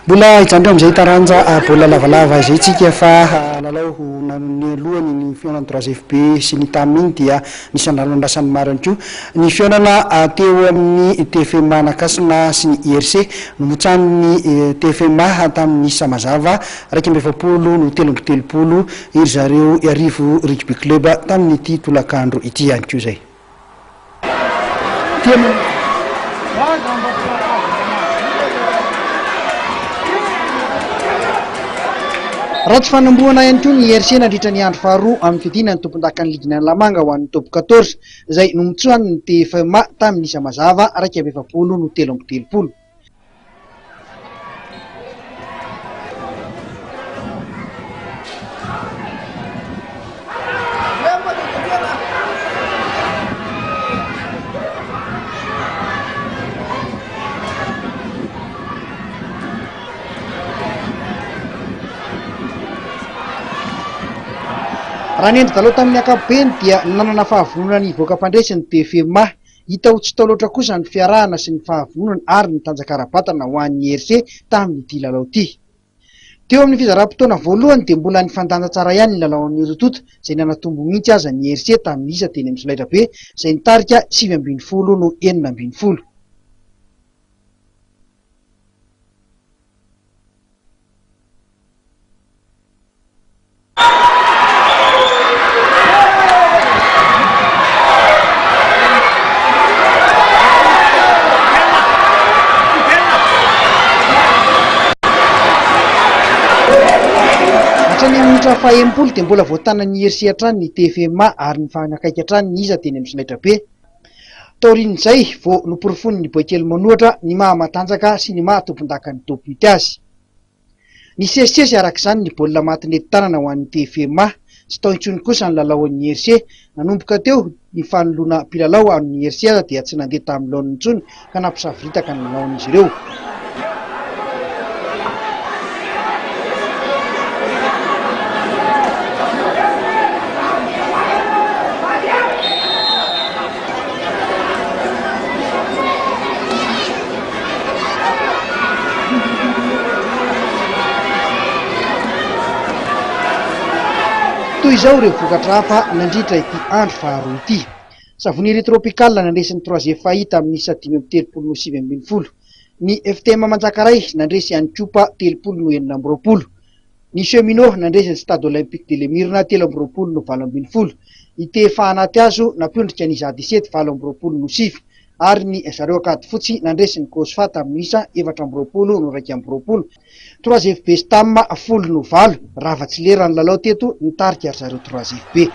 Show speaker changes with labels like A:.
A: Mbola hijandrao amin'izay taranja baolina lavalava izay tsika fa lalao ny lohany ny fihaonana 3FB sy ny taminy dia nisy andrasan'ny maro ihany koa ny fihaonana teo amin'ny TFMA Nakasina sy ny IRC nomontsan'ny TFMA tamin'ny Samazava 2020 no 3-30 iry zareo Arivo Rugby Club tamin'ny ity tolakandro ity ihany koa zay. Ratsy fanambohana ihany koa ny IRC nandritra ny andro faharoa amin'ny fidinany tompondakan'ny ligina Lamanga ho an'ny top 14 izay nomontsoan'ny TFMA tamin'ny Samazava 2020 no 3-30. Raha ny endry taloha tamin'ny ankapobeny dia nanana fahavonona ny ivoaka mpandresy ny TFMA hita ho tsy tao loatra kosa ny fiarahana sy ny fahavonona ary ny tanjakarabatana ho an'ny IRC tamin'ity lalao ity. Teo amin'ny fizaram-potoana voalohany dia mbola ny fandanja tsara ihany ny lalaon'ny Rotota izay nanatombo mihitsy aza ny IRC tamin'ny isa teny amin'ny solaitra be izay nitarika 5-10 no 4-10. Hatrany amin'ny minitra faha-20 dia mbola voatanan'ny IRC hatrany ny TFMA ary ny fanakaiky hatrany ny iza teny amin'ny solaitra be. Taorin'izay vao noporofony ny boikely manohatra ny maha matanjaka sy ny maha tompondakan'ny topity azy. Ny sesisesy arak'izany ny baolina matin'ny tanana ho an'ny TFMA sy tao intsony kosa ny lalaon'ny IRC nanomboka teo ny fanoloana mpilalao amin'ny IRC aza dia tsy nandeha tamin'ny laoniny intsony ka nampisafiritaka ny lalaon'izy ireo. Toy izao ireo vokatra hafa nandritra ity andro faharoa ity. Savony tropikal nandresy ny 3e fahita amin'ny isa 5-30 ny FTM Manjakaray nandresy Antiopa 30-9. Ny Cheminot nandresy ny Stade Olympique de Lemirna 30-20. Ite Fahanatyazo napiondrika ny Zady 7-20 ary ny zareo akady fotsy nandresy ny Kosfat amin'ny isa 4-20. 3FB Stam 10-9 raha tsy lera ny lalao teto nitarika zareo 3FB.